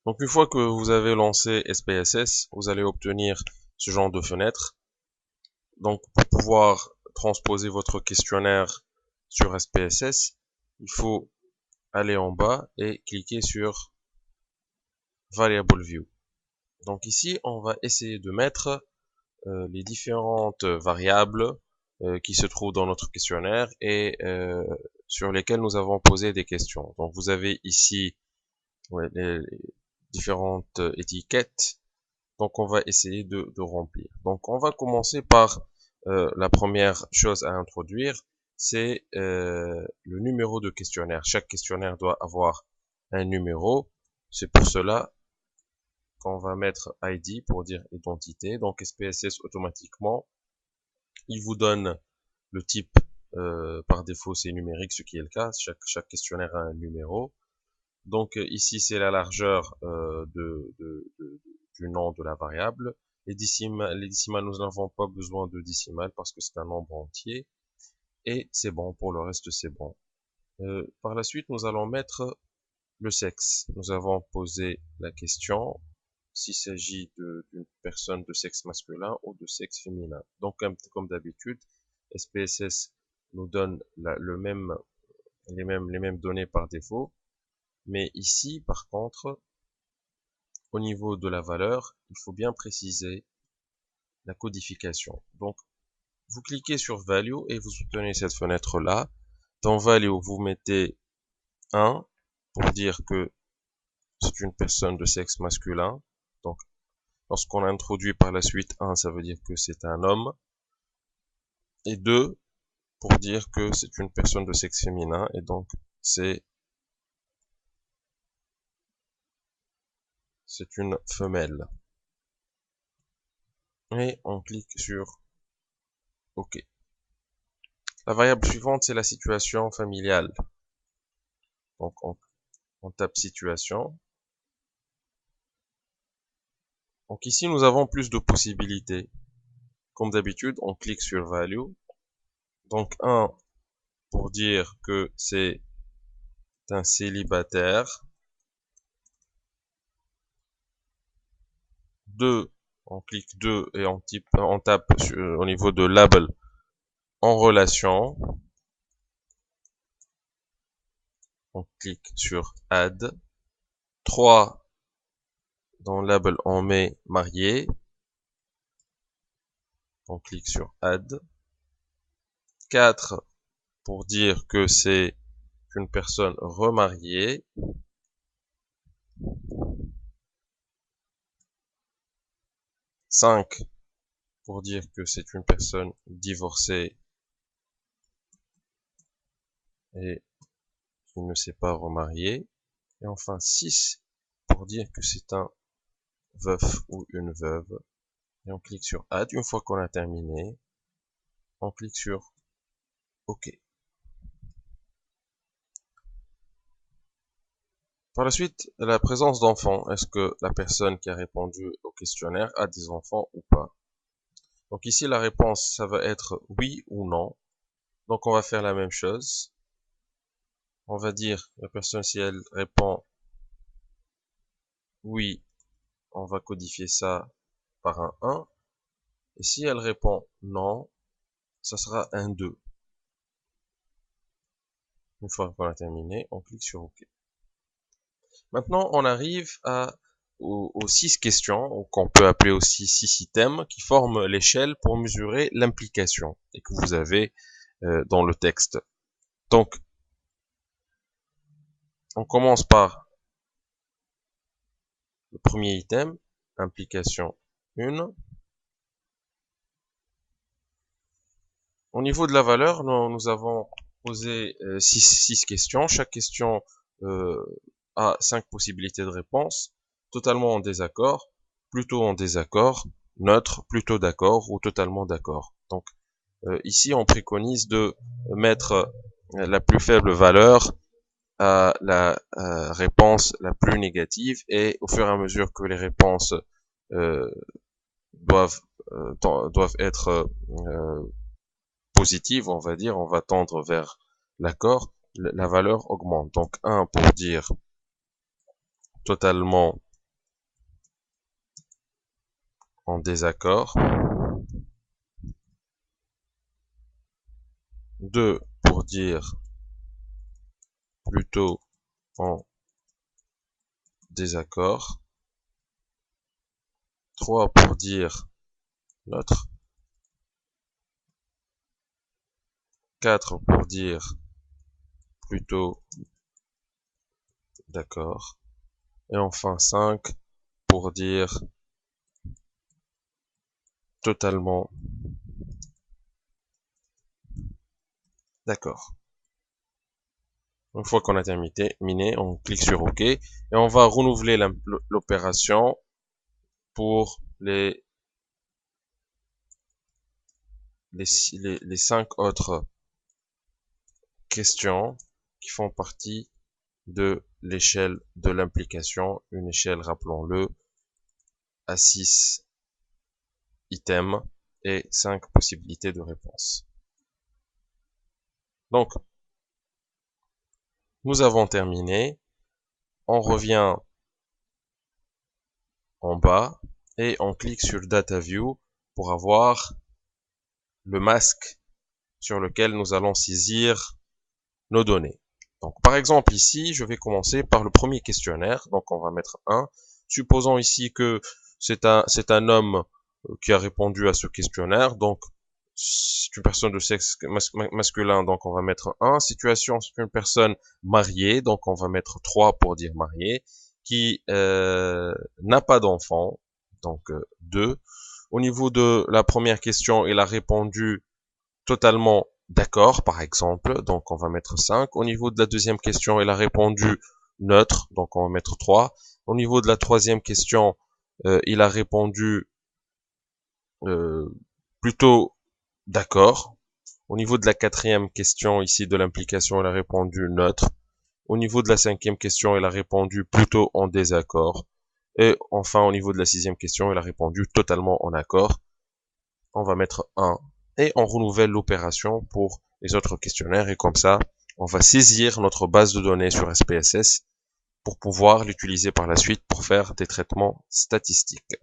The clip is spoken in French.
Donc une fois que vous avez lancé SPSS, vous allez obtenir ce genre de fenêtre. Donc pour pouvoir transposer votre questionnaire sur SPSS, il faut aller en bas et cliquer sur Variable View. Donc ici, on va essayer de mettre les différentes variables qui se trouvent dans notre questionnaire et sur lesquelles nous avons posé des questions. Donc vous avez ici les différentes étiquettes. Donc on va essayer de remplir. Donc on va commencer par la première chose à introduire, c'est le numéro de questionnaire. Chaque questionnaire doit avoir un numéro. C'est pour cela qu'on va mettre ID pour dire identité. Donc SPSS automatiquement, il vous donne le type par défaut c'est numérique, ce qui est le cas. Chaque questionnaire a un numéro. Donc ici c'est la largeur du nom de la variable. Les décimales, nous n'avons pas besoin de décimales parce que c'est un nombre entier. Et c'est bon, pour le reste c'est bon. Par la suite, nous allons mettre le sexe. Nous avons posé la question s'il s'agit d'une personne de sexe masculin ou de sexe féminin. Donc comme d'habitude, SPSS nous donne les mêmes données par défaut. Mais ici, par contre, au niveau de la valeur, il faut bien préciser la codification. Donc, vous cliquez sur Value et vous obtenez cette fenêtre-là. Dans Value, vous mettez 1 pour dire que c'est une personne de sexe masculin. Donc, lorsqu'on introduit par la suite 1, ça veut dire que c'est un homme. Et 2 pour dire que c'est une personne de sexe féminin. Et donc, c'est une femelle. Et on clique sur OK. La variable suivante, c'est la situation familiale. Donc, on tape situation. Donc ici, nous avons plus de possibilités. Comme d'habitude, on clique sur Value. Donc 1 pour dire que c'est un célibataire. 2, on clique 2 et on tape au niveau de label en relation. On clique sur Add. 3, dans label on met marié. On clique sur Add. 4, pour dire que c'est une personne remariée. 5, pour dire que c'est une personne divorcée et qui ne s'est pas remarié. Et enfin 6 pour dire que c'est un veuf ou une veuve. Et on clique sur Add. Une fois qu'on a terminé, on clique sur OK. Par la suite, la présence d'enfants. Est-ce que la personne qui a répondu au questionnaire a des enfants ou pas? Donc ici, la réponse, ça va être oui ou non. Donc on va faire la même chose. On va dire, la personne, si elle répond oui, on va codifier ça par un 1. Et si elle répond non, ça sera un 2. Une fois qu'on a terminé, on clique sur OK. Maintenant, on arrive aux 6 questions, qu'on peut appeler aussi 6 items, qui forment l'échelle pour mesurer l'implication et que vous avez dans le texte. Donc, on commence par le premier item, implication 1. Au niveau de la valeur, nous avons posé 6 questions. Chaque question a 5 possibilités de réponse. Totalement en désaccord, plutôt en désaccord, neutre, plutôt d'accord ou totalement d'accord. Donc ici, on préconise de mettre la plus faible valeur à la réponse la plus négative et au fur et à mesure que les réponses euh, doivent être positives, on va dire, on va tendre vers l'accord, la valeur augmente. Donc 1 pour dire totalement en désaccord. 2 pour dire plutôt en désaccord. 3 pour dire neutre. 4 pour dire plutôt d'accord. Et enfin 5 pour dire totalement d'accord. Une fois qu'on a terminé, on clique sur OK et on va renouveler l'opération pour les 5 autres questions qui font partie de l'échelle de l'implication, une échelle, rappelons-le, à 6 items et 5 possibilités de réponse. Donc, nous avons terminé. On revient en bas et on clique sur Data View pour avoir le masque sur lequel nous allons saisir nos données. Donc, par exemple, ici, je vais commencer par le premier questionnaire. Donc, on va mettre 1. Supposons ici que c'est un homme qui a répondu à ce questionnaire. Donc, c'est une personne de sexe masculin. Donc, on va mettre 1. Situation, c'est une personne mariée. Donc, on va mettre 3 pour dire mariée. Qui n'a pas d'enfant. Donc, 2. Au niveau de la première question, il a répondu totalement d'accord, par exemple, donc on va mettre 5. Au niveau de la deuxième question, il a répondu neutre, donc on va mettre 3. Au niveau de la troisième question, il a répondu plutôt d'accord. Au niveau de la quatrième question, ici de l'implication, il a répondu neutre. Au niveau de la cinquième question, il a répondu plutôt en désaccord. Et enfin, au niveau de la sixième question, il a répondu totalement en accord. On va mettre 1. Et on renouvelle l'opération pour les autres questionnaires et comme ça, on va saisir notre base de données sur SPSS pour pouvoir l'utiliser par la suite pour faire des traitements statistiques.